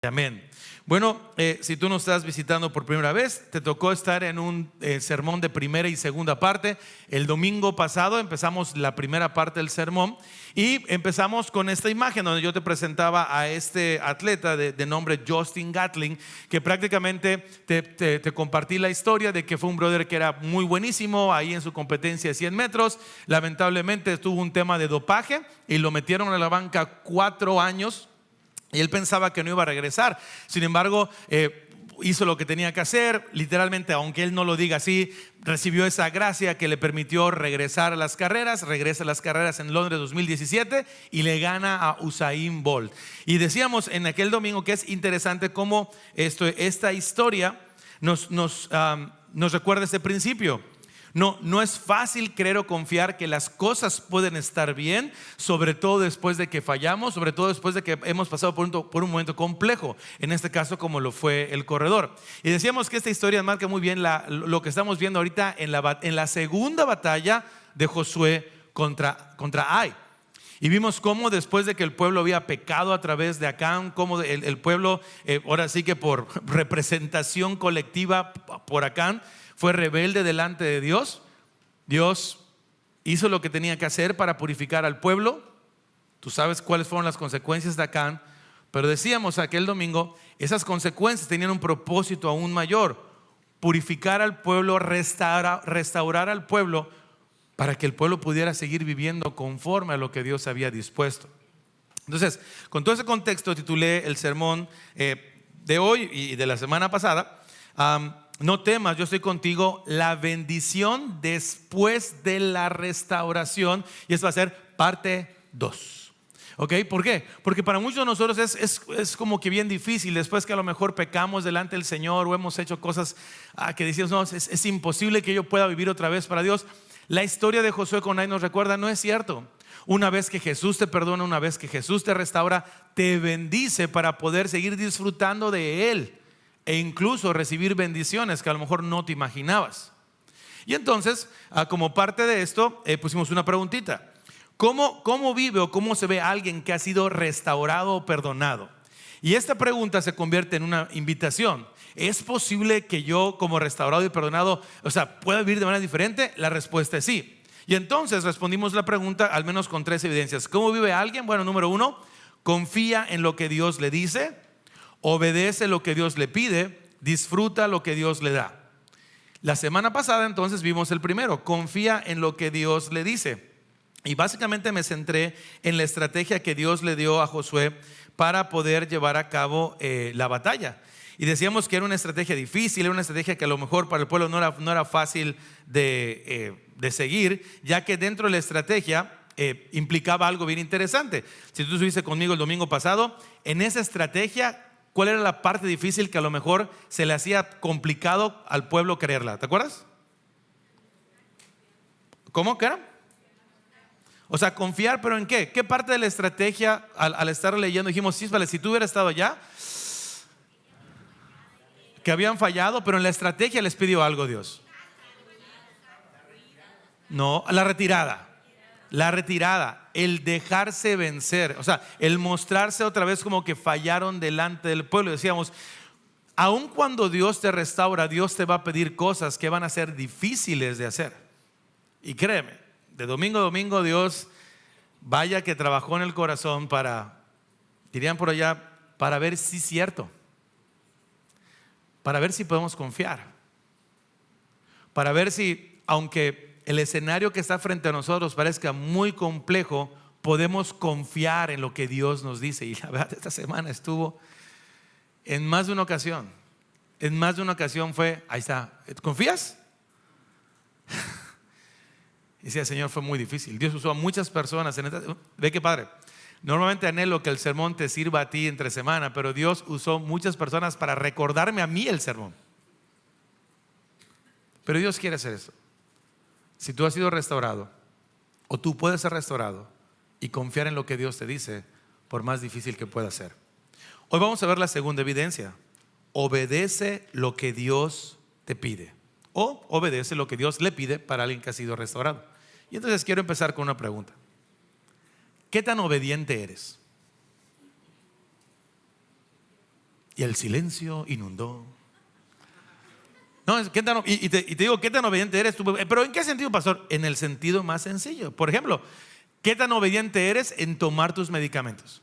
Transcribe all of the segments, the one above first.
Amén. Bueno, si tú nos estás visitando por primera vez, te tocó estar en un sermón de primera y segunda parte. El domingo pasado empezamos la primera parte del sermón y empezamos con esta imagen donde yo te presentaba a este atleta de nombre Justin Gatling, que prácticamente te compartí la historia de que fue un brother que era muy buenísimo ahí en su competencia de 100 metros. Lamentablemente tuvo un tema de dopaje y lo metieron a la banca 4 años. Y él pensaba que no iba a regresar. Sin embargo, hizo lo que tenía que hacer. Literalmente, aunque él no lo diga así, recibió esa gracia que le permitió regresar a las carreras. Regresa a las carreras en Londres 2017 y le gana a Usain Bolt. Y decíamos en aquel domingo que es interesante cómo esta historia nos recuerda este principio. No es fácil creer o confiar que las cosas pueden estar bien, sobre todo después de que fallamos, sobre todo después de que hemos pasado por un momento complejo, en este caso como lo fue el corredor. Y decíamos que esta historia marca muy bien lo que estamos viendo ahorita en la segunda batalla de Josué contra Ai. Y vimos cómo después de que el pueblo había pecado a través de Acán, cómo el pueblo, ahora sí que por representación colectiva por Acán, fue rebelde delante de Dios. Dios hizo lo que tenía que hacer para purificar al pueblo. Tú sabes cuáles fueron las consecuencias de Acán. Pero decíamos aquel domingo, esas consecuencias tenían un propósito aún mayor: purificar al pueblo, restaurar al pueblo, para que el pueblo pudiera seguir viviendo conforme a lo que Dios había dispuesto. Entonces, con todo ese contexto titulé el sermón de hoy y de la semana pasada, no temas, yo estoy contigo, la bendición después de la restauración. Y esto va a ser parte 2. ¿Ok? ¿Por qué? Porque para muchos de nosotros es como que bien difícil. Después que a lo mejor pecamos delante del Señor o hemos hecho cosas que decimos, no, es imposible que yo pueda vivir otra vez para Dios. La historia de Josué con Ai nos recuerda, no es cierto. Una vez que Jesús te perdona, una vez que Jesús te restaura, te bendice para poder seguir disfrutando de Él e incluso recibir bendiciones que a lo mejor no te imaginabas. Y entonces, como parte de esto, pusimos una preguntita: ¿Cómo vive o cómo se ve alguien que ha sido restaurado o perdonado? Y esta pregunta se convierte en una invitación. ¿Es posible que yo, como restaurado y perdonado, pueda vivir de manera diferente? La respuesta es sí. Y entonces respondimos la pregunta al menos con 3 evidencias. ¿Cómo vive alguien? Bueno, número 1, confía en lo que Dios le dice, obedece lo que Dios le pide, disfruta lo que Dios le da. La semana pasada entonces vimos el primero: confía en lo que Dios le dice. Y básicamente me centré en la estrategia que Dios le dio a Josué para poder llevar a cabo la batalla. Y decíamos que era una estrategia difícil, era una estrategia que a lo mejor para el pueblo no era fácil de seguir, ya que dentro de la estrategia implicaba algo bien interesante. Si tú estuviste conmigo el domingo pasado, en esa estrategia, ¿cuál era la parte difícil que a lo mejor se le hacía complicado al pueblo creerla? ¿Te acuerdas? ¿Cómo que era? Confiar, pero ¿en qué? ¿Qué parte de la estrategia al estar leyendo dijimos, sí, vale, si tú hubieras estado allá, que habían fallado, pero en la estrategia les pidió algo Dios? No, la retirada, el dejarse vencer, el mostrarse otra vez como que fallaron delante del pueblo. Decíamos, aun cuando Dios te restaura, Dios te va a pedir cosas que van a ser difíciles de hacer. Y créeme, de domingo a domingo Dios, vaya que trabajó en el corazón dirían por allá, para ver si es cierto, para ver si podemos confiar, para ver si, aunque el escenario que está frente a nosotros parezca muy complejo, podemos confiar en lo que Dios nos dice. Y la verdad, esta semana estuvo en más de una ocasión. Fue, ahí está, ¿confías? Y decía, Señor, fue muy difícil. Dios usó a muchas personas ve qué padre. Normalmente anhelo que el sermón te sirva a ti entre semana, pero Dios usó muchas personas para recordarme a mí el sermón. Pero Dios quiere hacer eso. Si tú has sido restaurado, o tú puedes ser restaurado y confiar en lo que Dios te dice, por más difícil que pueda ser. Hoy vamos a ver la segunda evidencia: obedece lo que Dios te pide, o obedece lo que Dios le pide para alguien que ha sido restaurado. Y entonces quiero empezar con una pregunta: ¿qué tan obediente eres? y el silencio inundó. No, ¿qué tan, y te digo, ¿qué tan obediente eres tú? Pero ¿en qué sentido, pastor? En el sentido más sencillo. Por ejemplo, ¿qué tan obediente eres en tomar tus medicamentos?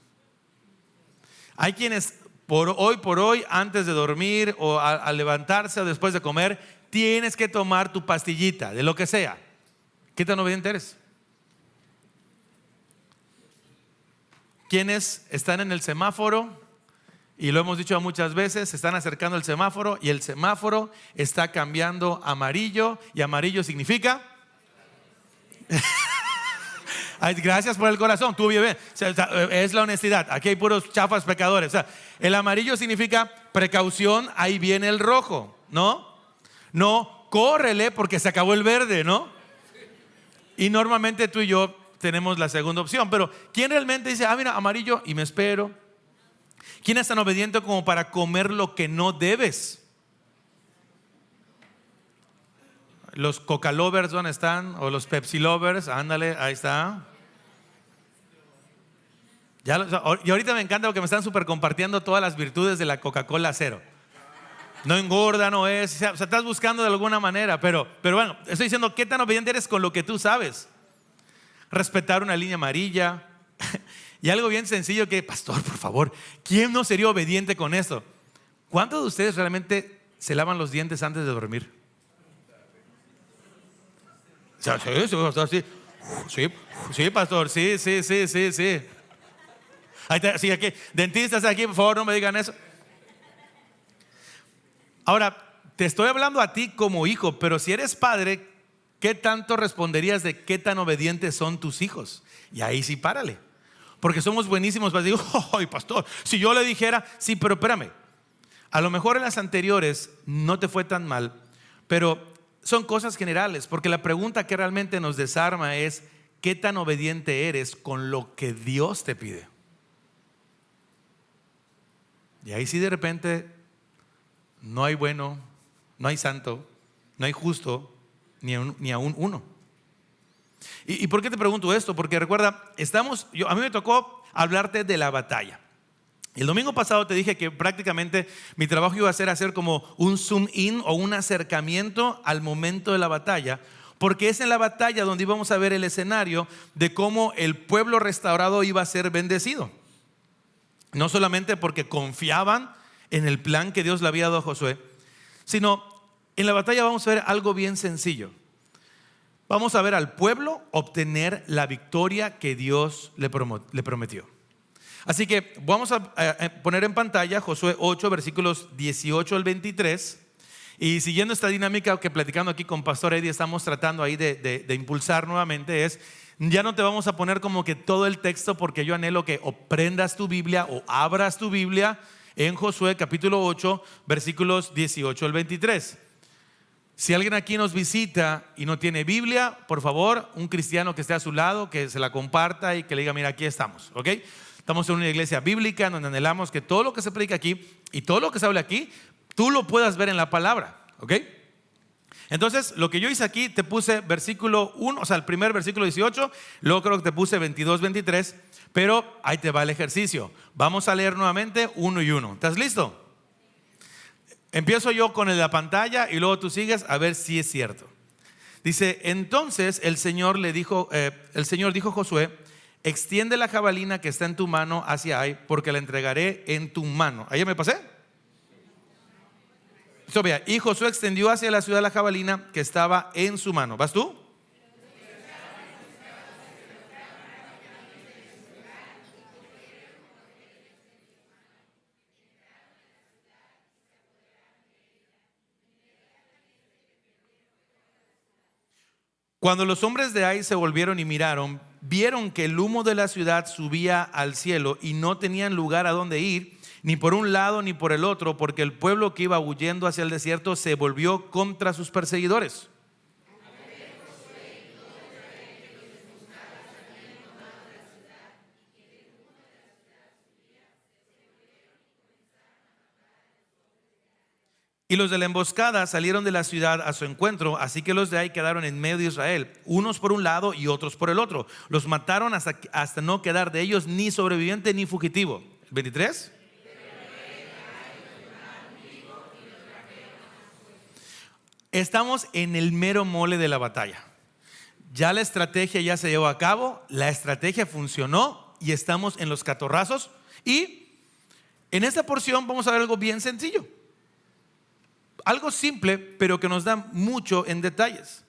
Hay quienes por hoy, antes de dormir o al levantarse o después de comer, tienes que tomar tu pastillita, de lo que sea. ¿Qué tan obediente eres? Quienes están en el semáforo, y lo hemos dicho muchas veces, se están acercando al semáforo y el semáforo está cambiando a amarillo, y amarillo significa ay, gracias por el corazón, tú bien, es la honestidad. Aquí hay puros chafas pecadores. O sea, el amarillo significa precaución, ahí viene el rojo, ¿no? No, córrele porque se acabó el verde, ¿no? Y normalmente tú y yo tenemos la segunda opción. Pero ¿quién realmente dice, mira, amarillo y me espero? ¿Quién es tan obediente como para comer lo que no debes? Los Coca lovers, ¿dónde están? O los Pepsi lovers, ándale, ahí está. Y ahorita me encanta porque me están súper compartiendo todas las virtudes de la Coca-Cola cero. No engorda, no es, o sea, estás buscando de alguna manera, pero bueno, estoy diciendo, ¿qué tan obediente eres con lo que tú sabes? Respetar una línea amarilla. Y algo bien sencillo que, pastor, por favor, ¿quién no sería obediente con esto? ¿Cuántos de ustedes realmente se lavan los dientes antes de dormir? Sí, pastor, sí. Sí, aquí, dentistas aquí, por favor, no me digan eso. Ahora, te estoy hablando a ti como hijo, pero si eres padre, ¿qué tanto responderías de qué tan obedientes son tus hijos? Y ahí sí, párale. Porque somos buenísimos para decir, ay, pastor, si yo le dijera, sí, pero espérame. A lo mejor en las anteriores no te fue tan mal, pero son cosas generales, porque la pregunta que realmente nos desarma es, ¿qué tan obediente eres con lo que Dios te pide? Y ahí sí de repente no hay bueno, no hay santo, no hay justo, ni aún uno. ¿Y por qué te pregunto esto? Porque recuerda, a mí me tocó hablarte de la batalla. El domingo pasado te dije que prácticamente mi trabajo iba a ser hacer como un zoom in o un acercamiento al momento de la batalla, porque es en la batalla donde íbamos a ver el escenario de cómo el pueblo restaurado iba a ser bendecido. No solamente porque confiaban en el plan que Dios le había dado a Josué, sino en la batalla vamos a ver algo bien sencillo. Vamos a ver al pueblo obtener la victoria que Dios le prometió. Así que vamos a poner en pantalla Josué 8, versículos 18 al 23. Y siguiendo esta dinámica que platicando aquí con Pastor Eddie estamos tratando ahí de impulsar nuevamente, ya no te vamos a poner como que todo el texto, porque yo anhelo que o prendas tu Biblia o abras tu Biblia en Josué capítulo 8, versículos 18 al 23. Si alguien aquí nos visita y no tiene Biblia, por favor, un cristiano que esté a su lado, que se la comparta y que le diga, mira, aquí estamos, ¿ok? Estamos en una iglesia bíblica donde anhelamos que todo lo que se predica aquí y todo lo que se habla aquí, tú lo puedas ver en la palabra, ¿ok? Entonces, lo que yo hice aquí, te puse versículo 1, o sea, el primer versículo 18, luego creo que te puse 22, 23, pero ahí te va el ejercicio. Vamos a leer nuevamente 1 y 1. ¿Estás listo? Empiezo yo con la pantalla y luego tú sigues a ver si es cierto. Dice, entonces el Señor dijo a Josué, extiende la jabalina que está en tu mano hacia Ai, porque la entregaré en tu mano. ¿Ahí me pasé? Y Josué extendió hacia la ciudad la jabalina que estaba en su mano. ¿Vas tú? Cuando los hombres de Ai se volvieron y miraron, vieron que el humo de la ciudad subía al cielo y no tenían lugar a donde ir, ni por un lado ni por el otro, porque el pueblo que iba huyendo hacia el desierto se volvió contra sus perseguidores. Y los de la emboscada salieron de la ciudad a su encuentro, así que los de ahí quedaron en medio de Israel, unos por un lado y otros por el otro. Los mataron hasta no quedar de ellos ni sobreviviente ni fugitivo. 23. estamos en el mero mole de la batalla. Ya la estrategia ya se llevó a cabo, la estrategia funcionó y estamos en los catorrazos. Y en esta porción vamos a ver algo bien sencillo, algo simple, pero que nos da mucho en detalles.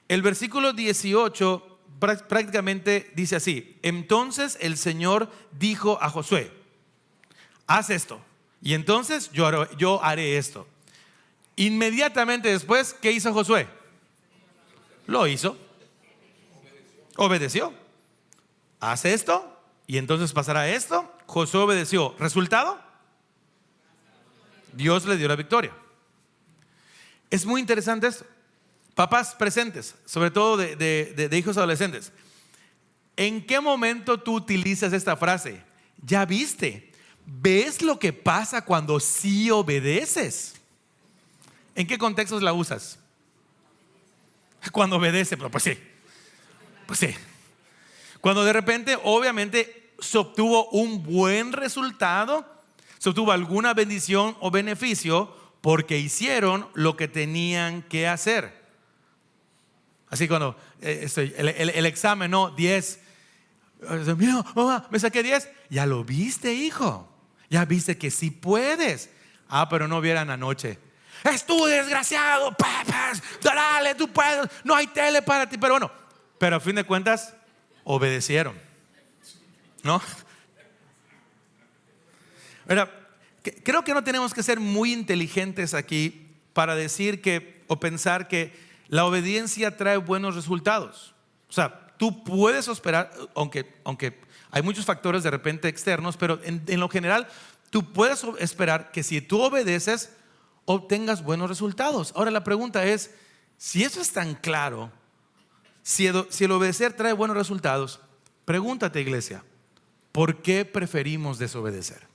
El versículo 18 prácticamente dice así: entonces el Señor dijo a Josué, haz esto, y entonces yo haré esto. Inmediatamente después, ¿qué hizo Josué? Lo hizo. Obedeció. Haz esto, y entonces pasará esto. Josué obedeció. ¿Resultado? Dios le dio la victoria. Es muy interesante esto. Papás presentes, sobre todo de hijos adolescentes, ¿en qué momento tú utilizas esta frase? ¿Ya viste? ¿Ves lo que pasa cuando sí obedeces? ¿En qué contextos la usas? Cuando obedece, pero pues sí. Cuando de repente, obviamente, se obtuvo un buen resultado, se obtuvo alguna bendición o beneficio porque hicieron lo que tenían que hacer. Así cuando el examen, no, 10. Mira, mamá, me saqué 10. Ya lo viste, hijo. Ya viste que sí puedes. Pero no vieran anoche. Estudia, desgraciado. Papas, dale, tú puedes. No hay tele para ti. Pero bueno, pero a fin de cuentas, obedecieron, ¿no? Mira, creo que no tenemos que ser muy inteligentes aquí para decir que o pensar que la obediencia trae buenos resultados. O sea, tú puedes esperar, aunque hay muchos factores de repente externos, pero en lo general tú puedes esperar que si tú obedeces obtengas buenos resultados. Ahora la pregunta es, si eso es tan claro, si el obedecer trae buenos resultados, pregúntate, iglesia, ¿por qué preferimos desobedecer?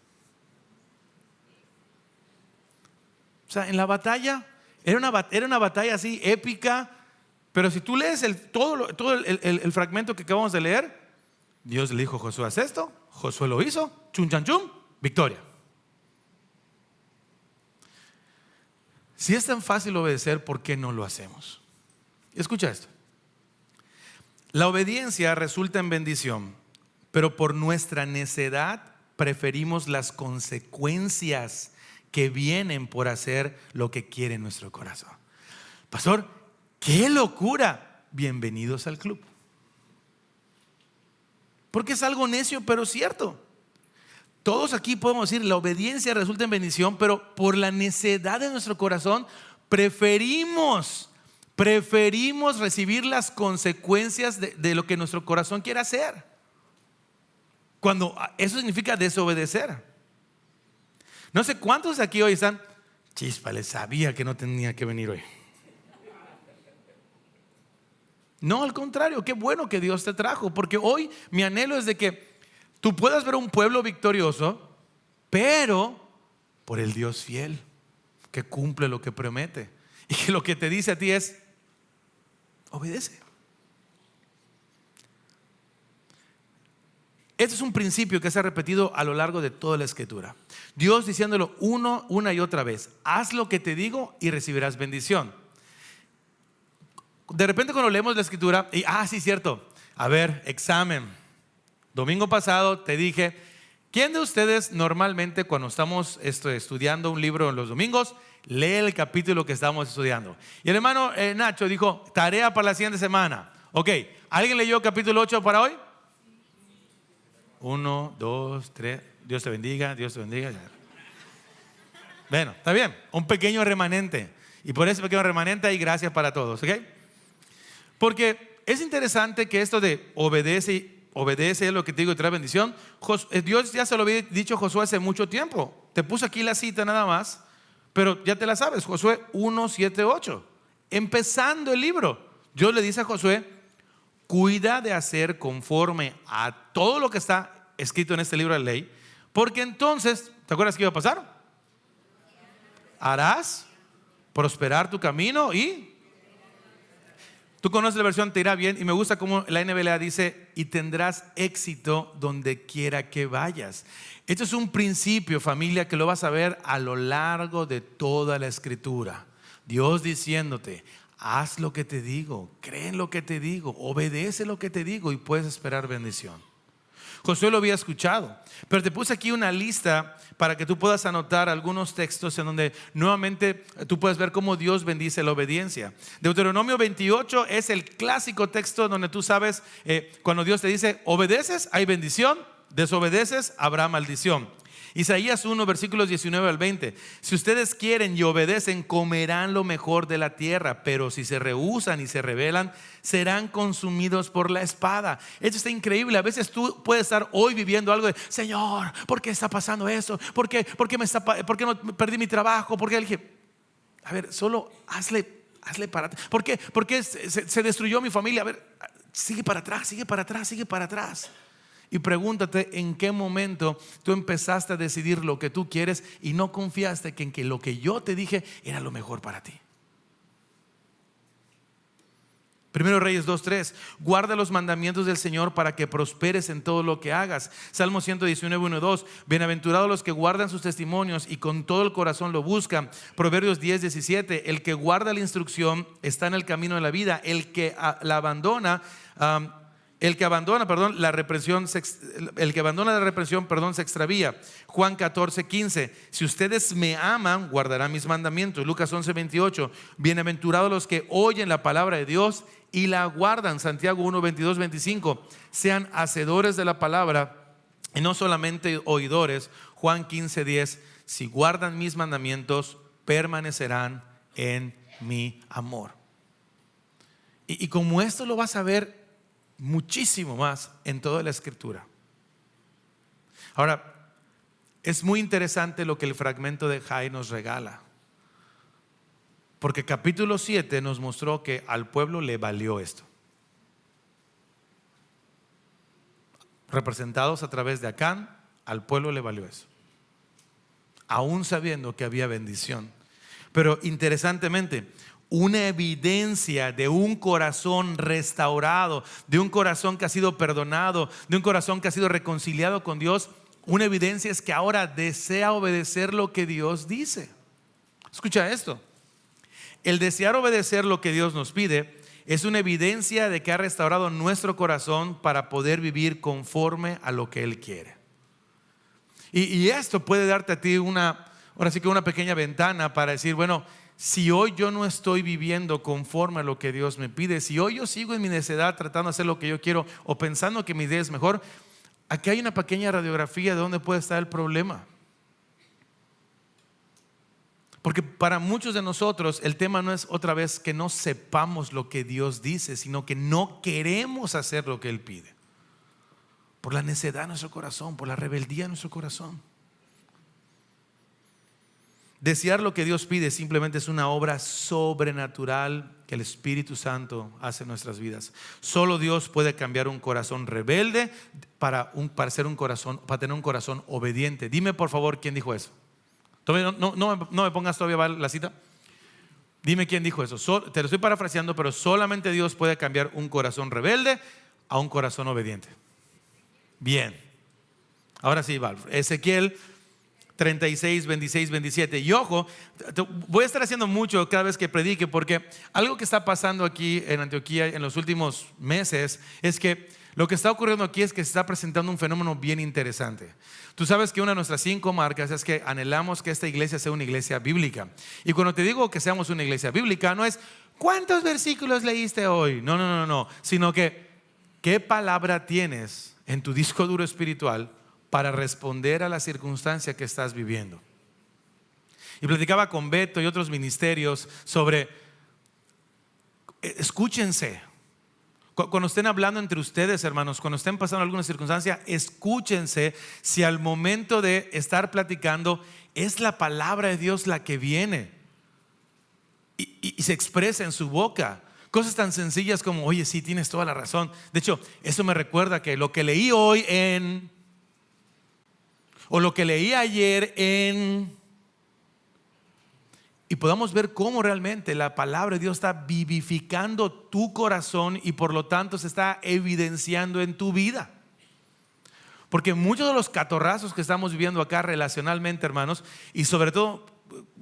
O sea, en la batalla era una batalla así épica, pero si tú lees todo el fragmento que acabamos de leer, Dios le dijo a Josué, haz esto. Josué lo hizo, chum chan chum, victoria. Si es tan fácil obedecer, ¿por qué no lo hacemos? Escucha esto. La obediencia resulta en bendición, pero por nuestra necedad preferimos las consecuencias que vienen por hacer lo que quiere nuestro corazón. Pastor, ¡qué locura! Bienvenidos al club. Porque es algo necio, pero cierto. Todos aquí podemos decir, la obediencia resulta en bendición, pero por la necedad de nuestro corazón preferimos recibir las consecuencias de lo que nuestro corazón quiere hacer. Cuando eso significa desobedecer. No sé cuántos de aquí hoy están, chispa, les sabía que no tenía que venir hoy. No, al contrario, qué bueno que Dios te trajo, porque hoy mi anhelo es de que tú puedas ver un pueblo victorioso, pero por el Dios fiel, que cumple lo que promete, y que lo que te dice a ti es, obedece. Este es un principio que se ha repetido a lo largo de toda la escritura. Dios diciéndolo una y otra vez, haz lo que te digo y recibirás bendición. De repente cuando leemos la escritura y sí, cierto, a ver, examen. Domingo pasado te dije, ¿quién de ustedes normalmente cuando estamos estudiando un libro en los domingos lee el capítulo que estamos estudiando? Y el hermano Nacho dijo, tarea para la siguiente semana. Ok, ¿alguien leyó capítulo 8 para hoy? 1, 2, 3, Dios te bendiga, Dios te bendiga. Bueno, está bien, un pequeño remanente. Y por ese pequeño remanente hay gracias para todos, ¿ok? Porque es interesante que esto de obedece es lo que te digo y trae bendición. Dios ya se lo había dicho a Josué hace mucho tiempo. Te puse aquí la cita nada más, pero ya te la sabes. Josué 1, 7, 8. Empezando el libro, Dios le dice a Josué, cuida de hacer conforme a todo lo que está escrito en este libro de la ley, porque entonces, ¿te acuerdas qué iba a pasar? Harás prosperar tu camino y tú conoces la versión te irá bien, y me gusta cómo la NBLA dice, y tendrás éxito donde quiera que vayas. Esto es un principio, familia, que lo vas a ver a lo largo de toda la escritura. Dios diciéndote: haz lo que te digo, cree en lo que te digo, obedece lo que te digo y puedes esperar bendición. Josué lo había escuchado, pero te puse aquí una lista para que tú puedas anotar algunos textos en donde nuevamente tú puedes ver cómo Dios bendice la obediencia. Deuteronomio 28 es el clásico texto donde tú sabes cuando Dios te dice: obedeces, hay bendición; desobedeces, habrá maldición. Isaías 1 versículos 19 al 20: si ustedes quieren y obedecen, comerán lo mejor de la tierra, pero si se rehúsan y se rebelan, serán consumidos por la espada. Esto está increíble. A veces tú puedes estar hoy viviendo algo de: Señor, ¿por qué está pasando eso? ¿Por qué no perdí mi trabajo? ¿Por qué? Dije: a ver, solo hazle para atrás. ¿Por qué se destruyó mi familia? A ver, sigue para atrás, sigue para atrás, sigue para atrás. Y pregúntate en qué momento tú empezaste a decidir lo que tú quieres y no confiaste en que lo que yo te dije era lo mejor para ti. Primero Reyes 2:3: guarda los mandamientos del Señor para que prosperes en todo lo que hagas. Salmo 119, 1-2: bienaventurados los que guardan sus testimonios y con todo el corazón lo buscan. Proverbios 10:17: el que guarda la instrucción está en el camino de la vida. El que abandona la represión se extravía. Juan 14:15: si ustedes me aman, guardarán mis mandamientos. Lucas 11:28: bienaventurados los que oyen la palabra de Dios y la guardan. Santiago 1:22-25: sean hacedores de la palabra y no solamente oidores. Juan 15:10: si guardan mis mandamientos, permanecerán en mi amor. Y como esto lo vas a ver muchísimo más en toda la escritura. Ahora, es muy interesante lo que el fragmento de Jai nos regala, porque capítulo 7 nos mostró que al pueblo le valió esto, representados a través de Acán. Al pueblo le valió eso, aún sabiendo que había bendición. Pero interesantemente, una evidencia de un corazón restaurado, de un corazón que ha sido perdonado, de un corazón que ha sido reconciliado con Dios, una evidencia es que ahora desea obedecer lo que Dios dice. Escucha esto: el desear obedecer lo que Dios nos pide es una evidencia de que ha restaurado nuestro corazón para poder vivir conforme a lo que Él quiere. Y esto puede darte a ti una pequeña ventana para decir: bueno, si hoy yo no estoy viviendo conforme a lo que Dios me pide, si hoy yo sigo en mi necedad tratando de hacer lo que yo quiero o pensando que mi idea es mejor, aquí hay una pequeña radiografía de dónde puede estar el problema. Porque para muchos de nosotros el tema no es otra vez que no sepamos lo que Dios dice, sino que no queremos hacer lo que Él pide, por la necedad de nuestro corazón, por la rebeldía de nuestro corazón. Desear lo que Dios pide simplemente es una obra sobrenatural que el Espíritu Santo hace en nuestras vidas. Solo Dios puede cambiar un corazón rebelde para tener un corazón obediente. Dime por favor, ¿quién dijo eso? No me pongas todavía la cita. Dime quién dijo eso. Te lo estoy parafraseando, pero solamente Dios puede cambiar un corazón rebelde a un corazón obediente. Bien. Ahora sí, Val. Ezequiel 36, 26, 27. Y ojo, voy a estar haciendo mucho cada vez que predique, porque algo que está pasando aquí en Antioquía en los últimos meses es que lo que está ocurriendo aquí es que se está presentando un fenómeno bien interesante. Tú sabes que una de nuestras 5 marcas es que anhelamos que esta iglesia sea una iglesia bíblica. Y cuando te digo que seamos una iglesia bíblica, no es ¿cuántos versículos leíste hoy? No, sino que ¿qué palabra tienes en tu disco duro espiritual para responder a la circunstancia que estás viviendo? Y platicaba con Beto y otros ministerios sobre, escúchense. Cuando estén hablando entre ustedes, hermanos, cuando estén pasando alguna circunstancia, escúchense si al momento de estar platicando es la palabra de Dios la que viene y se expresa en su boca. Cosas tan sencillas como: oye, sí, tienes toda la razón. De hecho, eso me recuerda que lo que leí hoy o lo que leí ayer y podamos ver cómo realmente la palabra de Dios está vivificando tu corazón y por lo tanto se está evidenciando en tu vida. Porque muchos de los catorrazos que estamos viviendo acá relacionalmente, hermanos, y sobre todo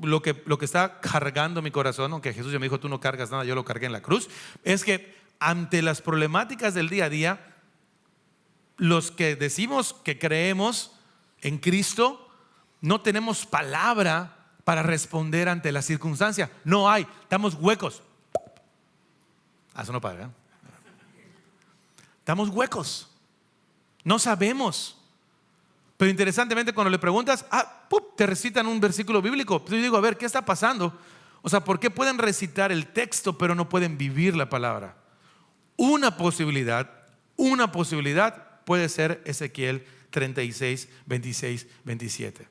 lo que está cargando mi corazón, aunque Jesús ya me dijo, tú no cargas nada, yo lo cargué en la cruz, es que ante las problemáticas del día a día, los que decimos que creemos en Cristo, no tenemos palabra para responder ante la circunstancia. No hay, estamos huecos. Eso no paga. Estamos huecos. No sabemos. Pero interesantemente cuando le preguntas, te recitan un versículo bíblico. Yo digo, a ver, ¿qué está pasando? O sea, ¿por qué pueden recitar el texto pero no pueden vivir la palabra? Una posibilidad puede ser Ezequiel 36, 26, 27.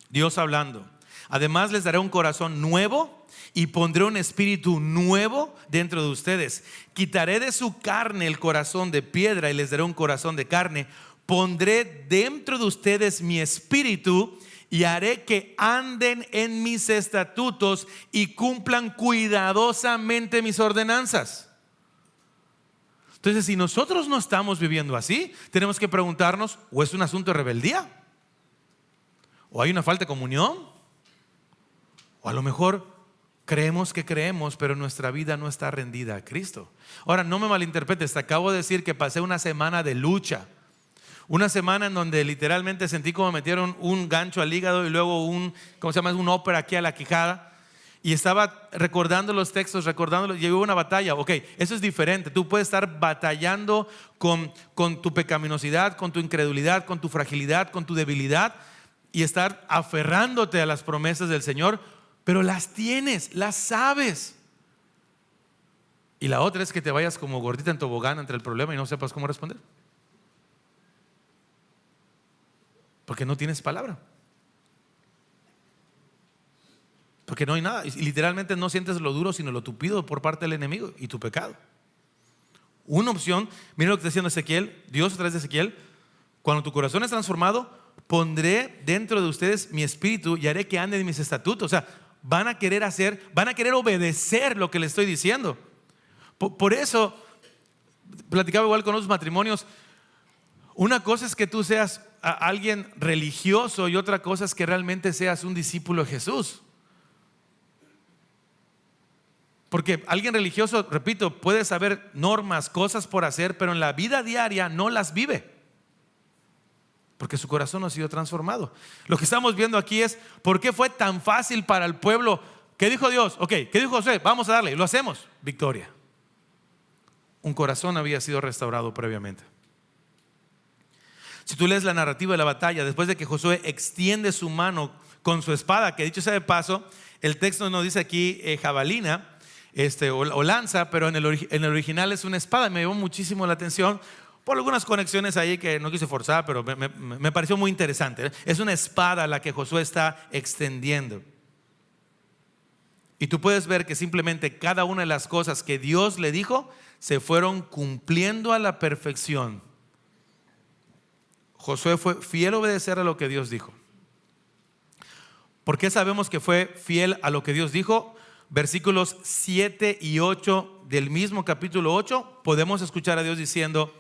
Dios hablando: además les daré un corazón nuevo y pondré un espíritu nuevo dentro de ustedes. Quitaré de su carne el corazón de piedra y les daré un corazón de carne. Pondré dentro de ustedes mi espíritu y haré que anden en mis estatutos y cumplan cuidadosamente mis ordenanzas. Entonces, si nosotros no estamos viviendo así, tenemos que preguntarnos: ¿o es un asunto de rebeldía? ¿O hay una falta de comunión? O a lo mejor creemos que creemos, pero nuestra vida no está rendida a Cristo. Ahora, no me malinterpretes, te acabo de decir que pasé una semana de lucha. Una semana en donde literalmente sentí como metieron un gancho al hígado y luego un ópera aquí a la quijada. Y estaba recordando los textos, recordándolos, y hubo una batalla. Ok, eso es diferente. Tú puedes estar batallando con tu pecaminosidad, con tu incredulidad, con tu fragilidad, con tu debilidad, y estar aferrándote a las promesas del Señor, pero las tienes, las sabes. Y la otra es que te vayas como gordita en tobogán entre el problema y no sepas cómo responder, porque no tienes palabra, porque no hay nada, y literalmente no sientes lo duro sino lo tupido por parte del enemigo y tu pecado. Una opción, mira lo que está diciendo Ezequiel, Dios a través de Ezequiel: cuando tu corazón es transformado, pondré dentro de ustedes mi espíritu y haré que anden en mis estatutos. O sea, van a querer obedecer lo que les estoy diciendo. Por eso platicaba igual con los matrimonios. Una cosa es que tú seas alguien religioso y otra cosa es que realmente seas un discípulo de Jesús. Porque alguien religioso, repito, puede saber normas, cosas por hacer, pero en la vida diaria no las vive, porque su corazón no ha sido transformado. Lo que estamos viendo aquí es por qué fue tan fácil para el pueblo. ¿Qué dijo Dios? Ok, ¿qué dijo José? Vamos a darle, lo hacemos, victoria. Un corazón había sido restaurado previamente. Si tú lees la narrativa de la batalla, después de que Josué extiende su mano con su espada, que dicho sea de paso, el texto nos dice aquí jabalina o lanza, pero en el original es una espada. Me llamó muchísimo la atención por algunas conexiones ahí que no quise forzar, pero me pareció muy interesante. Es una espada la que Josué está extendiendo. Y tú puedes ver que simplemente cada una de las cosas que Dios le dijo se fueron cumpliendo a la perfección. Josué fue fiel a obedecer a lo que Dios dijo. ¿Por qué sabemos que fue fiel a lo que Dios dijo? Versículos 7 y 8 del mismo capítulo 8, podemos escuchar a Dios diciendo,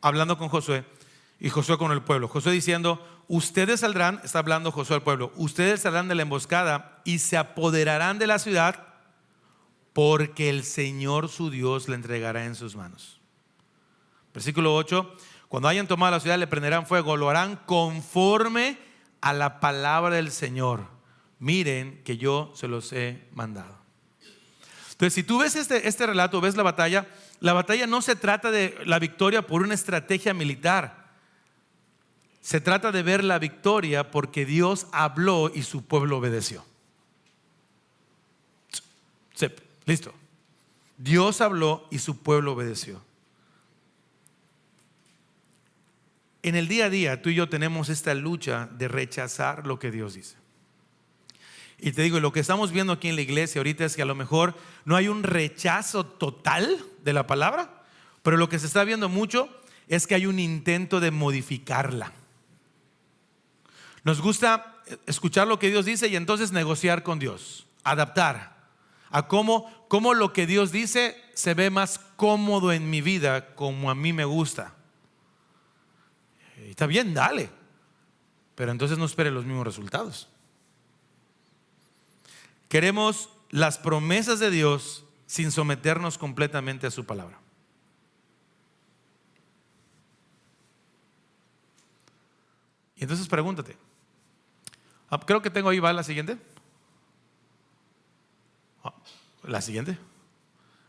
hablando con Josué, y Josué con el pueblo. Josué diciendo: ustedes saldrán, está hablando Josué al pueblo, ustedes saldrán de la emboscada y se apoderarán de la ciudad, porque el Señor su Dios la entregará en sus manos. Versículo 8: cuando hayan tomado la ciudad le prenderán fuego, lo harán conforme a la palabra del Señor. Miren que yo se los he mandado. Entonces, si tú ves este relato, ves la batalla no se trata de la victoria por una estrategia militar. Se trata de ver la victoria porque Dios habló y su pueblo obedeció. Sí, listo. Dios habló y su pueblo obedeció. En el día a día, tú y yo tenemos esta lucha de rechazar lo que Dios dice. Y te digo, lo que estamos viendo aquí en la iglesia ahorita es que a lo mejor no hay un rechazo total de la palabra, pero lo que se está viendo mucho es que hay un intento de modificarla. Nos gusta escuchar lo que Dios dice y entonces negociar con Dios, adaptar a cómo lo que Dios dice se ve más cómodo en mi vida, como a mí me gusta. Está bien, dale, pero entonces no espere los mismos resultados. Queremos las promesas de Dios sin someternos completamente a su palabra. Y entonces pregúntate. Creo que tengo ahí, ¿va la siguiente? La siguiente.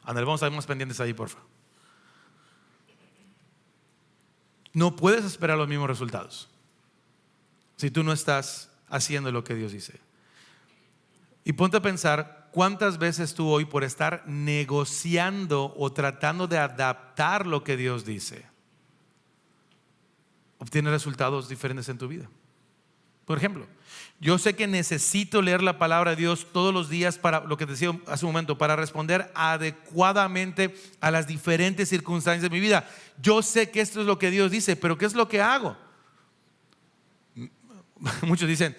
Ándale, vamos a ver más pendientes ahí, por favor. No puedes esperar los mismos resultados si tú no estás haciendo lo que Dios dice. Y ponte a pensar cuántas veces tú hoy, por estar negociando o tratando de adaptar lo que Dios dice, obtienes resultados diferentes en tu vida. Por ejemplo, yo sé que necesito leer la palabra de Dios todos los días para, lo que te decía hace un momento, para responder adecuadamente a las diferentes circunstancias de mi vida. Yo sé que esto es lo que Dios dice, pero ¿qué es lo que hago? Muchos dicen,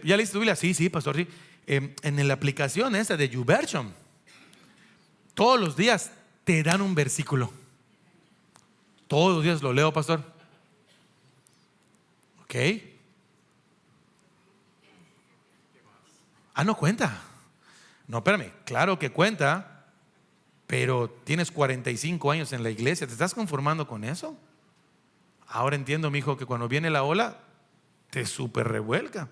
¿ya leíste tu Biblia? Sí, pastor, sí. En la aplicación esta de YouVersion, todos los días te dan un versículo. Todos los días lo leo, pastor. Ok. No cuenta. No, espérame, claro que cuenta, pero tienes 45 años en la iglesia. ¿Te estás conformando con eso? Ahora entiendo, mi hijo, que cuando viene la ola te súper revuelca.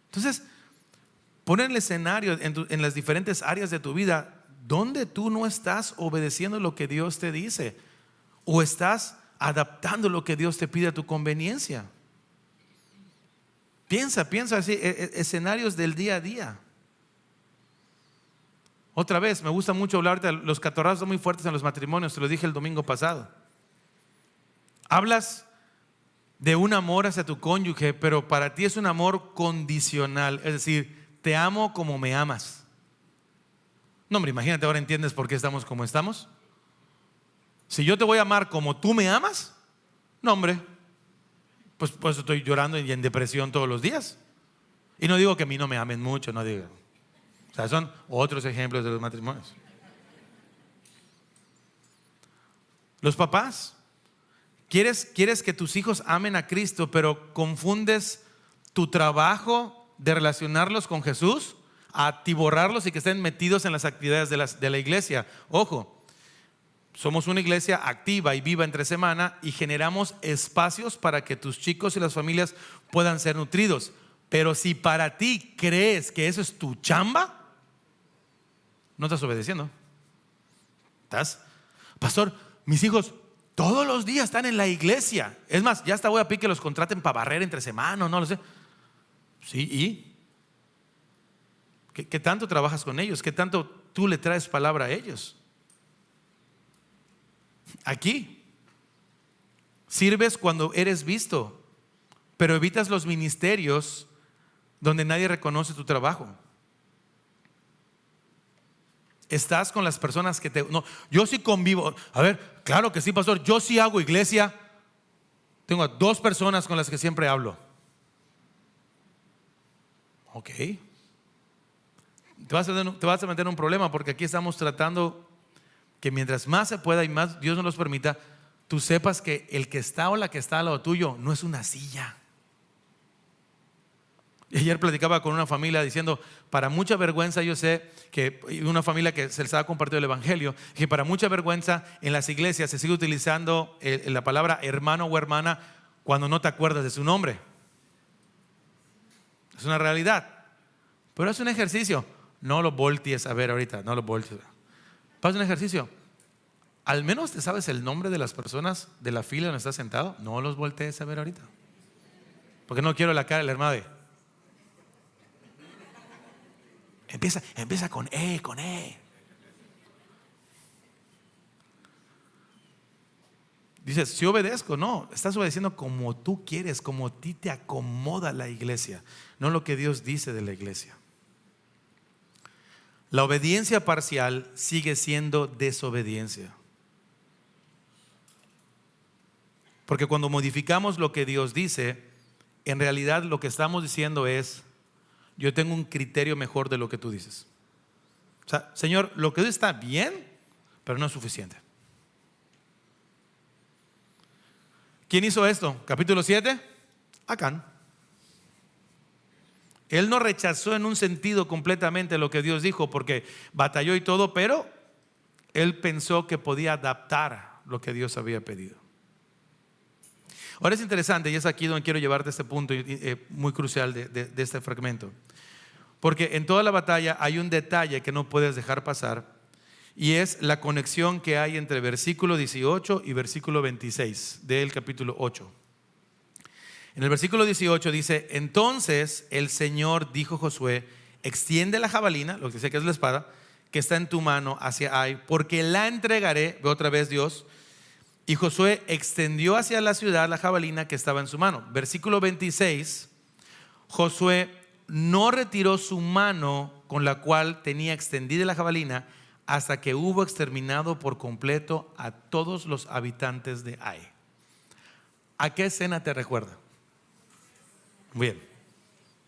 Entonces, pon el escenario en las diferentes áreas de tu vida donde tú no estás obedeciendo lo que Dios te dice, o estás adaptando lo que Dios te pide a tu conveniencia. Piensa así, escenarios del día a día. Otra vez, me gusta mucho hablarte, los catorrazos son muy fuertes en los matrimonios, te lo dije el domingo pasado. Hablas de un amor hacia tu cónyuge, pero para ti es un amor condicional, es decir, te amo como me amas. No, hombre, imagínate, ahora entiendes por qué estamos como estamos. Si yo te voy a amar como tú me amas, no, hombre, pues estoy llorando y en depresión todos los días. Y no digo que a mí no me amen mucho, no digo. O sea, son otros ejemplos de los matrimonios. Los papás, quieres que tus hijos amen a Cristo, pero confundes tu trabajo de relacionarlos con Jesús a atiborrarlos y que estén metidos en las actividades de la iglesia. Ojo, somos una iglesia activa y viva entre semana y generamos espacios para que tus chicos y las familias puedan ser nutridos. Pero si para ti crees que eso es tu chamba, no estás obedeciendo. Pastor, mis hijos todos los días están en la iglesia. Es más, ya hasta voy a pedir que los contraten para barrer entre semana, no lo sé. Sí, ¿y? ¿Qué tanto trabajas con ellos? ¿Qué tanto tú le traes palabra a ellos? Aquí sirves cuando eres visto, pero evitas los ministerios donde nadie reconoce tu trabajo. Estás con las personas que no, yo sí convivo. A ver, claro que sí, pastor, yo sí hago iglesia. Tengo a 2 personas con las que siempre hablo. Ok. Te vas a meter en un problema, porque aquí estamos tratando que mientras más se pueda y más Dios nos los permita, tú sepas que el que está o la que está al lado tuyo no es una silla. Y ayer platicaba con una familia diciendo, para mucha vergüenza, yo sé que una familia que se les ha compartido el evangelio, que para mucha vergüenza en las iglesias se sigue utilizando la palabra hermano o hermana cuando no te acuerdas de su nombre. Es una realidad, pero es un ejercicio. No lo voltees a ver ahorita, no lo voltees. Haz un ejercicio. Al menos te sabes el nombre de las personas de la fila donde estás sentado. No los voltees a ver ahorita, porque no quiero la cara del hermano de... Empieza con E. Dices, si obedezco, no, estás obedeciendo como tú quieres, como a ti te acomoda la iglesia, no lo que Dios dice de la iglesia. La obediencia parcial sigue siendo desobediencia. Porque cuando modificamos lo que Dios dice, en realidad lo que estamos diciendo es, yo tengo un criterio mejor de lo que tú dices. O sea, Señor, lo que dices está bien, pero no es suficiente. ¿Quién hizo esto? Capítulo 7, Acán. Él no rechazó en un sentido completamente lo que Dios dijo, porque batalló y todo, pero él pensó que podía adaptar lo que Dios había pedido. Ahora es interesante, y es aquí donde quiero llevarte a este punto muy crucial de este fragmento, porque en toda la batalla hay un detalle que no puedes dejar pasar, y es la conexión que hay entre versículo 18 y versículo 26 del capítulo 8. En el versículo 18 dice: entonces el Señor dijo a Josué: extiende la jabalina, lo que sé que es la espada, que está en tu mano hacia Ai, porque la entregaré. Ve otra vez Dios. Y Josué extendió hacia la ciudad la jabalina que estaba en su mano. Versículo 26, Josué no retiró su mano con la cual tenía extendida la jabalina hasta que hubo exterminado por completo a todos los habitantes de Ai. ¿A qué escena te recuerda?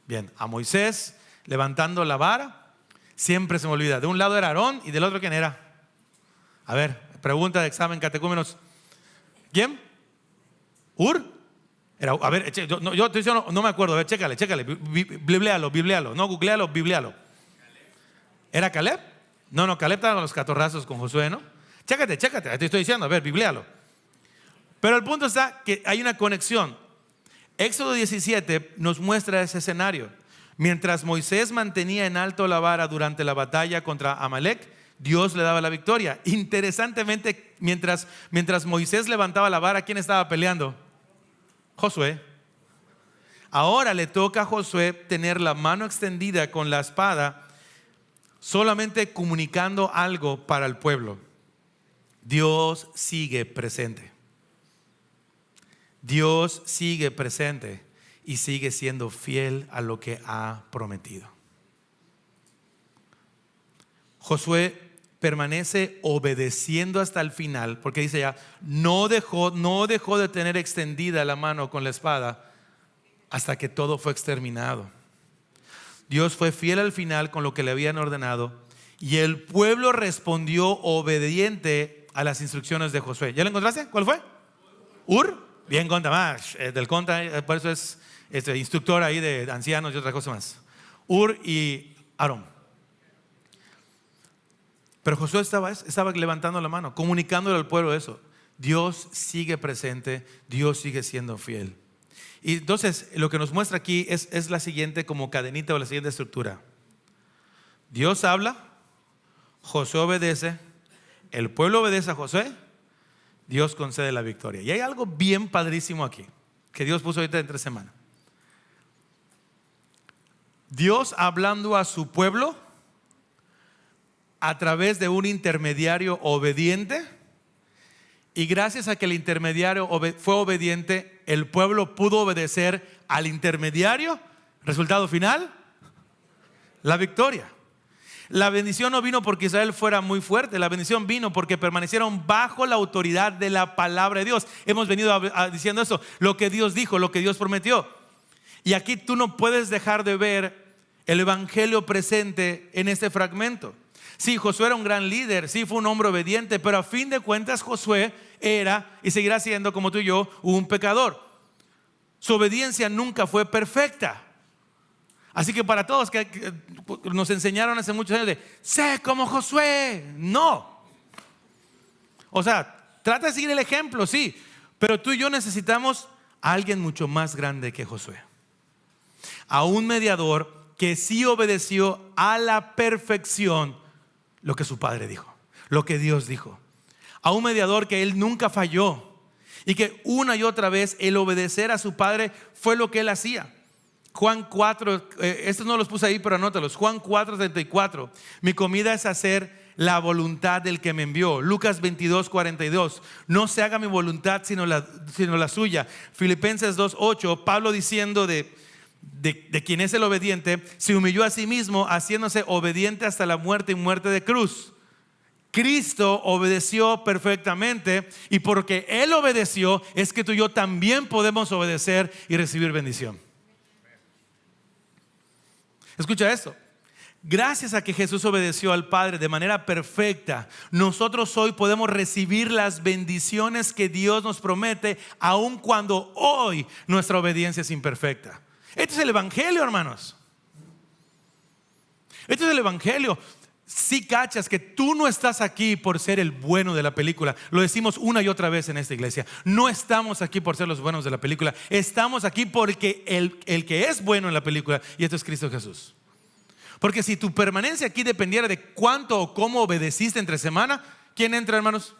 Bien, a Moisés levantando la vara. Siempre se me olvida, de un lado era Aarón y del otro ¿quién era? A ver, pregunta de examen catecúmenos. ¿Quién? ¿Ur? A ver, yo estoy diciendo, no me acuerdo. A ver, chécale, biblialo, no googlealo, biblialo. ¿Era Caleb? No, Caleb estaba con los catorrazos con Josué, ¿no? Chécate, te estoy diciendo, a ver, biblialo. Pero el punto está que hay una conexión. Éxodo 17 nos muestra ese escenario. Mientras Moisés mantenía en alto la vara durante la batalla contra Amalek, Dios le daba la victoria. Interesantemente, mientras Moisés levantaba la vara, ¿quién estaba peleando? Josué. Ahora le toca a Josué tener la mano extendida con la espada, solamente comunicando algo para el pueblo. Dios sigue presente. Dios sigue presente y sigue siendo fiel a lo que ha prometido. Josué permanece obedeciendo hasta el final, porque dice ya, no dejó de tener extendida la mano con la espada hasta que todo fue exterminado. Dios fue fiel al final con lo que le habían ordenado, y el pueblo respondió obediente a las instrucciones de Josué. ¿Ya lo encontraste? ¿Cuál fue? Ur. Bien, conta más. Del conta, por eso es instructor ahí de ancianos y otra cosa más. Ur y Aarón. Pero Josué estaba levantando la mano, comunicándole al pueblo eso. Dios sigue presente, Dios sigue siendo fiel. Y entonces lo que nos muestra aquí es la siguiente como cadenita o la siguiente estructura. Dios habla, Josué obedece, el pueblo obedece a Josué, Dios concede la victoria. Y hay algo bien padrísimo aquí que Dios puso ahorita entre semana. Dios hablando a su pueblo a través de un intermediario obediente, y gracias a que el intermediario fue obediente, el pueblo pudo obedecer al intermediario. Resultado final, la victoria. La bendición no vino porque Israel fuera muy fuerte, la bendición vino porque permanecieron bajo la autoridad de la palabra de Dios. Hemos venido diciendo eso, lo que Dios dijo, lo que Dios prometió. Y aquí tú no puedes dejar de ver el evangelio presente en este fragmento. Sí, Josué era un gran líder, sí, fue un hombre obediente, pero a fin de cuentas Josué era y seguirá siendo, como tú y yo, un pecador. Su obediencia nunca fue perfecta. Así que para todos que nos enseñaron hace muchos años de sé como Josué, no. O sea, trata de seguir el ejemplo, sí, pero tú y yo necesitamos a alguien mucho más grande que Josué. A un mediador que sí obedeció a la perfección lo que su padre dijo, lo que Dios dijo. A un mediador que él nunca falló y que una y otra vez el obedecer a su padre fue lo que él hacía. Juan 4, estos no los puse ahí, pero anótalos. Juan 4:34. Mi comida es hacer la voluntad del que me envió. Lucas 22:42. No se haga mi voluntad sino la suya. Filipenses 2:8. Pablo diciendo de quien es el obediente, se humilló a sí mismo, haciéndose obediente hasta la muerte y muerte de cruz. Cristo obedeció perfectamente, y porque Él obedeció es que tú y yo también podemos obedecer y recibir bendición. Escucha esto. Gracias a que Jesús obedeció al Padre de manera perfecta, nosotros hoy podemos recibir las bendiciones que Dios nos promete, aun cuando hoy nuestra obediencia es imperfecta. Este es el evangelio, hermanos. Este es el evangelio. Si cachas que tú no estás aquí por ser el bueno de la película. Lo decimos una y otra vez en esta iglesia. No estamos aquí por ser los buenos de la película. Estamos aquí porque el que es bueno en la película, y esto es Cristo Jesús. Porque si tu permanencia aquí dependiera de cuánto o cómo obedeciste entre semana, ¿quién entra, hermanos?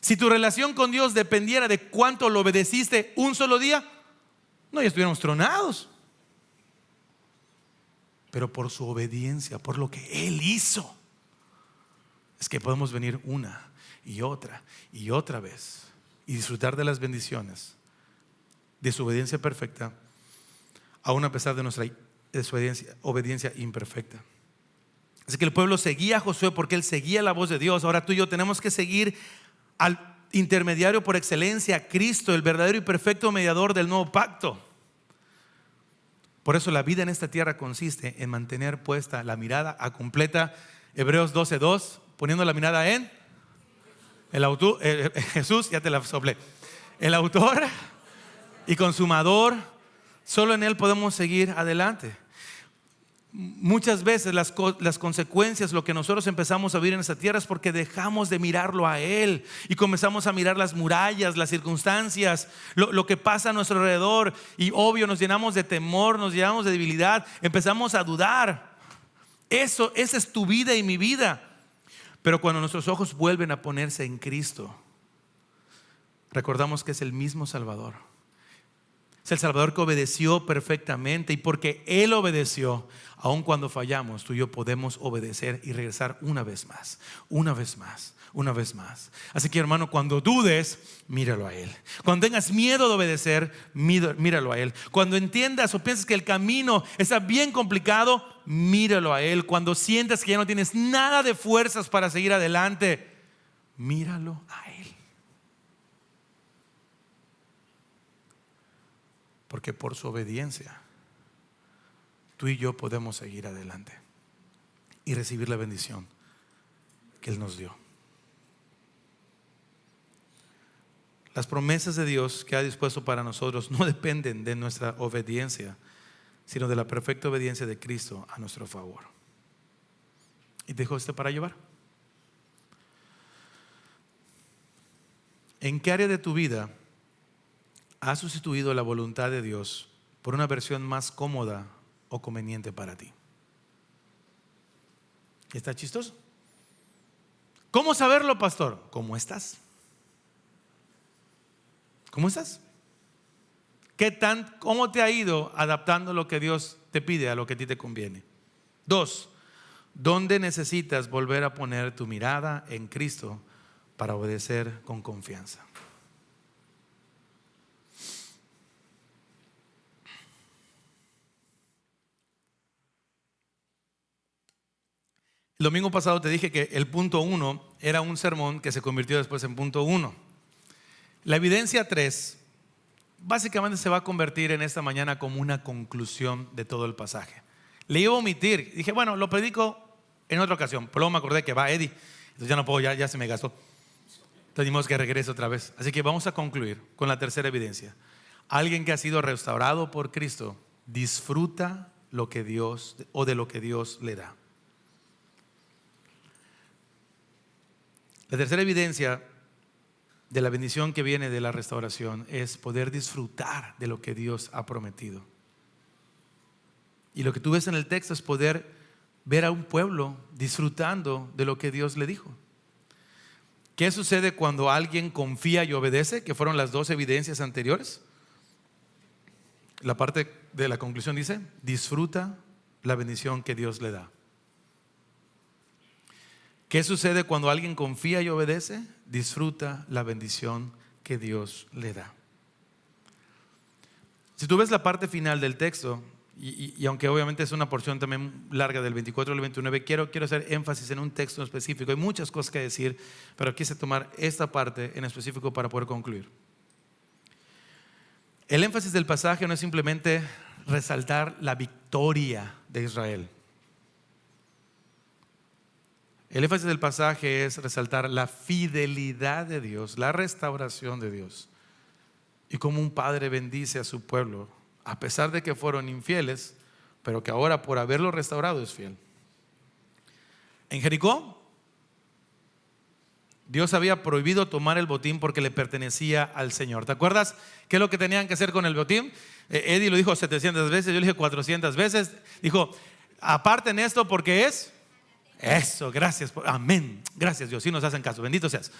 Si tu relación con Dios dependiera de cuánto lo obedeciste un solo día, no, ya estuviéramos tronados. Pero por su obediencia, por lo que Él hizo, es que podemos venir una y otra vez y disfrutar de las bendiciones de su obediencia perfecta, aún a pesar de su obediencia imperfecta. Así que el pueblo seguía a Josué porque él seguía la voz de Dios. Ahora tú y yo tenemos que seguir al intermediario por excelencia, Cristo, el verdadero y perfecto mediador del nuevo pacto. Por eso la vida en esta tierra consiste en mantener puesta la mirada a completa. Hebreos 12:2, poniendo la mirada en el autor, Jesús, ya te la soplé. El autor y consumador, solo en Él podemos seguir adelante. Muchas veces las consecuencias, lo que nosotros empezamos a vivir en esta tierra es porque dejamos de mirarlo a Él y comenzamos a mirar las murallas, las circunstancias, lo que pasa a nuestro alrededor, y obvio nos llenamos de temor, nos llenamos de debilidad, empezamos a dudar. Esa es tu vida y mi vida. Pero cuando nuestros ojos vuelven a ponerse en Cristo, recordamos que es el mismo Salvador. Es el Salvador que obedeció perfectamente, y porque Él obedeció, aun cuando fallamos, tú y yo podemos obedecer y regresar una vez más, una vez más, una vez más. Así que, hermano, cuando dudes, míralo a Él. Cuando tengas miedo de obedecer, míralo a Él. Cuando entiendas o pienses que el camino está bien complicado, míralo a Él. Cuando sientas que ya no tienes nada de fuerzas para seguir adelante, míralo a Él. Porque por su obediencia, tú y yo podemos seguir adelante y recibir la bendición que Él nos dio. Las promesas de Dios que ha dispuesto para nosotros no dependen de nuestra obediencia, sino de la perfecta obediencia de Cristo a nuestro favor. Y te dejo para llevar. ¿En qué área de tu vida has sustituido la voluntad de Dios por una versión más cómoda o conveniente para ti? ¿Está chistoso? ¿Cómo saberlo, pastor? ¿Cómo estás? ¿Cómo estás? ¿Cómo te ha ido adaptando lo que Dios te pide a lo que a ti te conviene? 2, ¿dónde necesitas volver a poner tu mirada en Cristo para obedecer con confianza? El domingo pasado te dije que el punto 1 era un sermón que se convirtió después en punto 1. La evidencia 3 básicamente se va a convertir en esta mañana como una conclusión de todo el pasaje. Le iba a omitir, dije, bueno, lo predico en otra ocasión, pero luego me acordé que va Eddie, entonces ya no puedo, ya se me gastó. Tenemos que regresar otra vez. Así que vamos a concluir con la tercera evidencia. Alguien que ha sido restaurado por Cristo disfruta lo que Dios o de lo que Dios le da. La tercera evidencia de la bendición que viene de la restauración es poder disfrutar de lo que Dios ha prometido. Y lo que tú ves en el texto es poder ver a un pueblo disfrutando de lo que Dios le dijo. ¿Qué sucede cuando alguien confía y obedece? Que fueron las dos evidencias anteriores. La parte de la conclusión dice: disfruta la bendición que Dios le da. ¿Qué sucede cuando alguien confía y obedece? Disfruta la bendición que Dios le da. Si tú ves la parte final del texto, y aunque obviamente es una porción también larga del 24 al 29, quiero hacer énfasis en un texto específico. Hay muchas cosas que decir, pero quise tomar esta parte en específico para poder concluir. El énfasis del pasaje no es simplemente resaltar la victoria de Israel. El énfasis del pasaje es resaltar la fidelidad de Dios, la restauración de Dios, y cómo un padre bendice a su pueblo, a pesar de que fueron infieles, pero que ahora por haberlo restaurado es fiel. En Jericó, Dios había prohibido tomar el botín porque le pertenecía al Señor. ¿Te acuerdas qué es lo que tenían que hacer con el botín? Eddie lo dijo 700 veces, yo le dije 400 veces. Dijo, aparten esto porque es eso, gracias, amén. Gracias Dios, si nos hacen caso, bendito seas.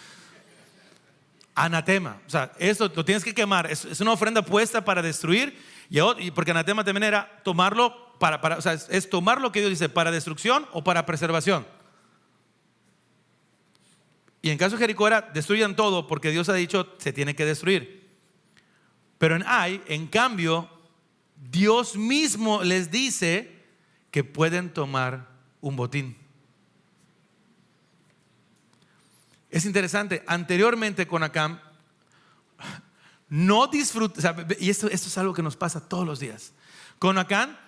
Anatema, o sea, esto lo tienes que quemar, es una ofrenda puesta para destruir, y porque anatema también era tomarlo o sea, es tomar lo que Dios dice para destrucción o para preservación. Y en caso de Jericó era destruyan todo porque Dios ha dicho se tiene que destruir. Pero en Ai, en cambio, Dios mismo les dice que pueden tomar un botín. Es interesante, anteriormente con Acán no disfrutaron, y esto es algo que nos pasa todos los días. Con Acán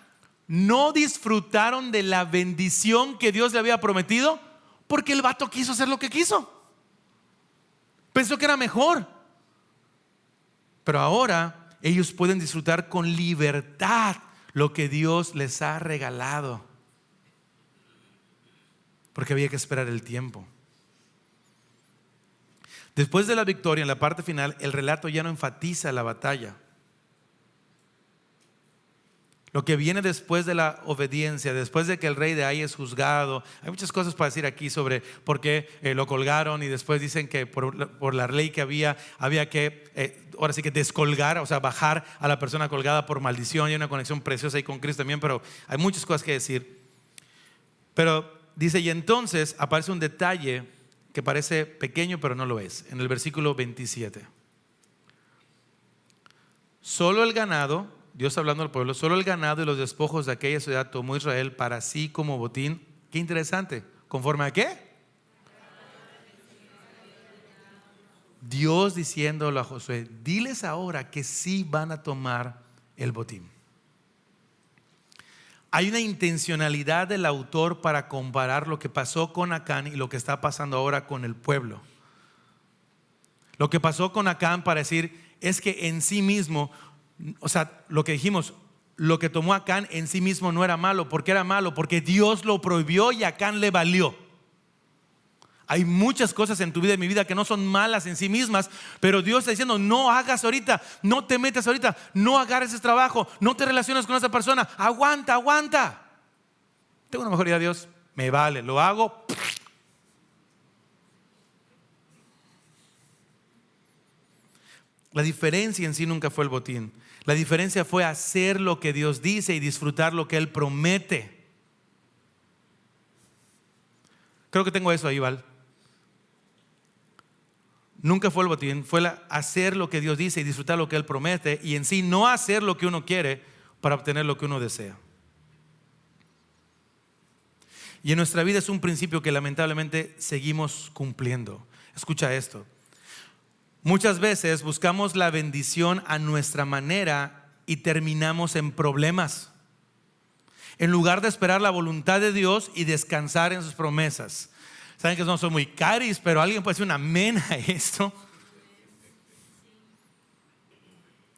no disfrutaron de la bendición que Dios le había prometido porque el vato quiso hacer lo que quiso. Pensó que era mejor. Pero ahora ellos pueden disfrutar con libertad lo que Dios les ha regalado, porque había que esperar el tiempo. Después de la victoria, en la parte final, el relato ya no enfatiza la batalla. Lo que viene después de la obediencia, después de que el rey de Ai es juzgado, hay muchas cosas para decir aquí sobre por qué lo colgaron, y después dicen que por la ley que había que, ahora sí que descolgar, o sea, bajar a la persona colgada por maldición. Hay una conexión preciosa ahí con Cristo también, pero hay muchas cosas que decir. Pero dice, y entonces aparece un detalle que parece pequeño, pero no lo es. En el versículo 27. Solo el ganado, Dios hablando al pueblo, solo el ganado y los despojos de aquella ciudad tomó Israel para sí como botín. Qué interesante. ¿Conforme a qué? Dios diciéndolo a Josué, diles ahora que sí van a tomar el botín. Hay una intencionalidad del autor para comparar lo que pasó con Acán y lo que está pasando ahora con el pueblo. Lo que pasó con Acán para decir es que en sí mismo, o sea, lo que dijimos, lo que tomó Acán en sí mismo no era malo. ¿Por qué era malo? Porque Dios lo prohibió y a Acán le valió. Hay muchas cosas en tu vida y en mi vida que no son malas en sí mismas, pero Dios está diciendo no hagas ahorita, no te metas ahorita, no agarres ese trabajo, no te relaciones con esa persona, aguanta. Tengo una mejor idea, Dios, me vale, lo hago. La diferencia en sí nunca fue el botín. La diferencia fue hacer lo que Dios dice y disfrutar lo que Él promete. Creo que tengo eso ahí, Val. Nunca fue el botín, fue hacer lo que Dios dice y disfrutar lo que Él promete, y en sí no hacer lo que uno quiere para obtener lo que uno desea. Y en nuestra vida es un principio que lamentablemente seguimos cumpliendo. Escucha esto. Muchas veces buscamos la bendición a nuestra manera y terminamos en problemas, en lugar de esperar la voluntad de Dios y descansar en sus promesas. Saben que no soy muy caris, pero alguien puede decir un amén a esto.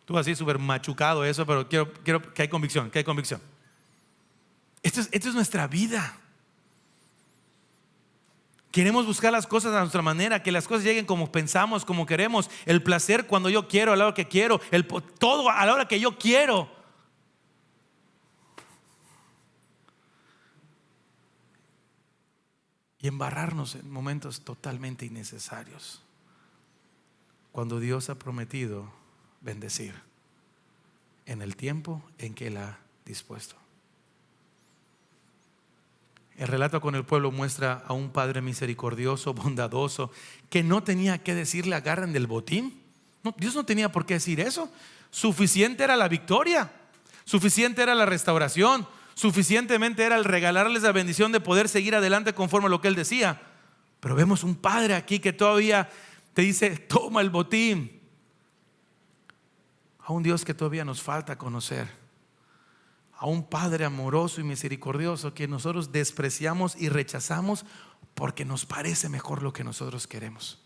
Tú así súper machucado eso, pero quiero que hay convicción, Esto es nuestra vida. Queremos buscar las cosas a nuestra manera, que las cosas lleguen como pensamos, como queremos. El placer cuando yo quiero, a la hora que quiero, todo a la hora que yo quiero. Y embarrarnos en momentos totalmente innecesarios, cuando Dios ha prometido bendecir en el tiempo en que Él ha dispuesto. El relato con el pueblo muestra a un padre misericordioso, bondadoso, que no tenía que decirle agarren del botín. No, Dios no tenía por qué decir eso. Suficiente era la victoria, suficiente era la restauración, suficientemente era el regalarles la bendición de poder seguir adelante conforme a lo que Él decía. Pero vemos un padre aquí que todavía te dice toma el botín. A un Dios que todavía nos falta conocer, a un Padre amoroso y misericordioso que nosotros despreciamos y rechazamos porque nos parece mejor lo que nosotros queremos.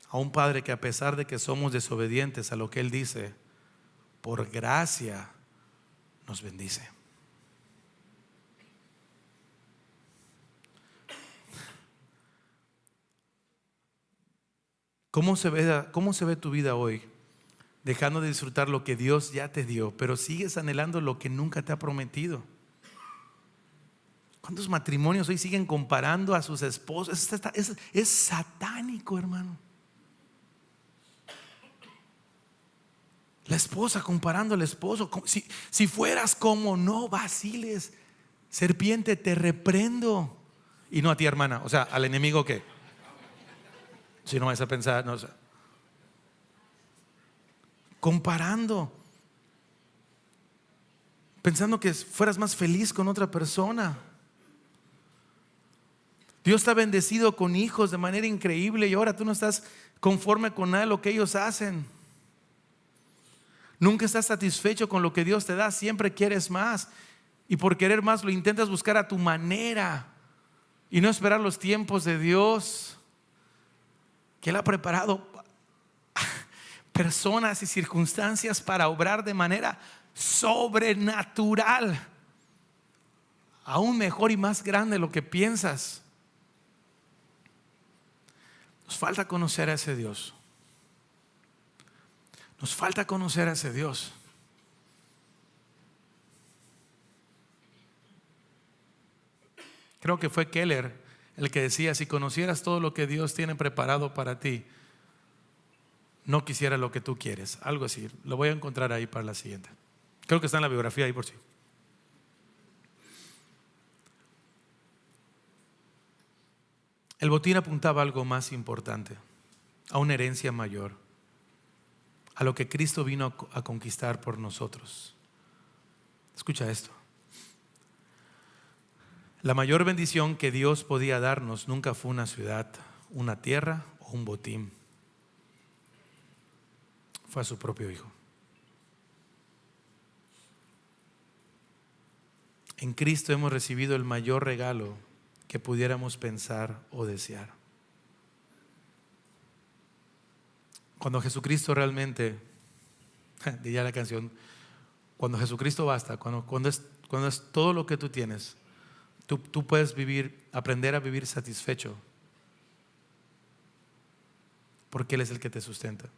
A un Padre que, a pesar de que somos desobedientes a lo que Él dice, por gracia nos bendice. ¿Cómo se ve tu vida hoy? Dejando de disfrutar lo que Dios ya te dio, pero sigues anhelando lo que nunca te ha prometido. ¿Cuántos matrimonios hoy siguen comparando a sus esposos? Es satánico, hermano. La esposa comparando al esposo. Si fueras como, no vaciles, serpiente, te reprendo. Y no a ti, hermana, o sea, al enemigo, ¿qué? Si no vas a pensar, no, o sea, comparando, pensando que fueras más feliz con otra persona. Dios te ha bendecido con hijos de manera increíble y ahora tú no estás conforme con nada de lo que ellos hacen. Nunca estás satisfecho con lo que Dios te da, siempre quieres más. Y por querer más lo intentas buscar a tu manera y no esperar los tiempos de Dios, que Él ha preparado personas y circunstancias para obrar de manera sobrenatural, aún mejor y más grande de lo que piensas. Nos falta conocer a ese Dios. Nos falta conocer a ese Dios. Creo que fue Keller el que decía: si conocieras todo lo que Dios tiene preparado para ti, no quisiera lo que tú quieres. Algo así. Lo voy a encontrar ahí para la siguiente. Creo que está en la biografía ahí por sí. El botín apuntaba a algo más importante, a una herencia mayor, a lo que Cristo vino a conquistar por nosotros. Escucha esto. La mayor bendición que Dios podía darnos nunca fue una ciudad, una tierra o un botín. Fue a su propio Hijo. En Cristo hemos recibido el mayor regalo que pudiéramos pensar o desear. Cuando Jesucristo realmente, diría la canción, cuando Jesucristo basta, cuando es todo lo que tú tienes, tú puedes aprender a vivir satisfecho, porque Él es el que te sustenta.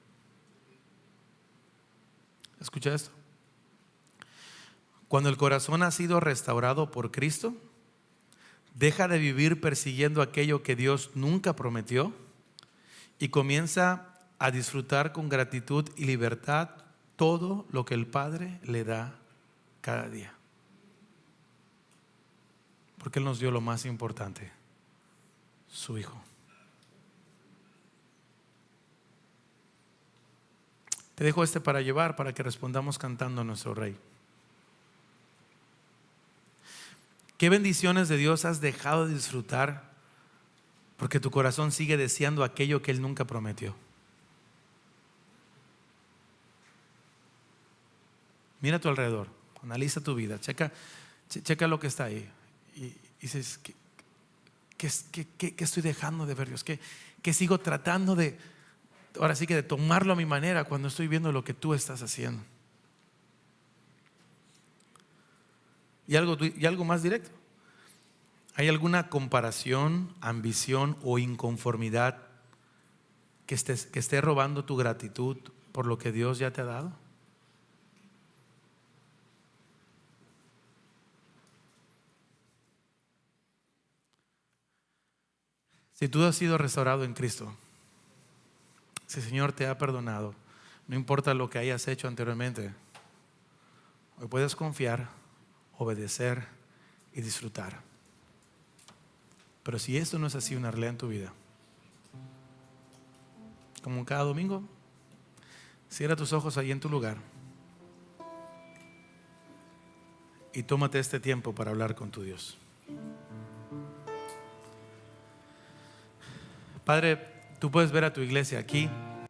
Escucha esto. Cuando el corazón ha sido restaurado por Cristo, deja de vivir persiguiendo aquello que Dios nunca prometió y comienza a disfrutar con gratitud y libertad todo lo que el Padre le da cada día. Porque Él nos dio lo más importante, su Hijo. Te dejo para llevar, para que respondamos cantando a nuestro Rey. ¿Qué bendiciones de Dios has dejado de disfrutar porque tu corazón sigue deseando aquello que Él nunca prometió? Mira a tu alrededor, analiza tu vida, checa lo que está ahí y dices: ¿qué estoy dejando de ver, Dios? ¿Qué sigo tratando de, ahora sí que de tomarlo a mi manera cuando estoy viendo lo que tú estás haciendo? Y algo más directo. ¿Hay alguna comparación, ambición o inconformidad que esté robando tu gratitud por lo que Dios ya te ha dado? Si tú has sido restaurado en Cristo, si el Señor te ha perdonado, no importa lo que hayas hecho anteriormente, hoy puedes confiar, obedecer y disfrutar. Pero si esto no es así, una realidad en tu vida, como cada domingo, cierra tus ojos ahí en tu lugar y tómate este tiempo para hablar con tu Dios. Padre, tú puedes ver a tu iglesia aquí.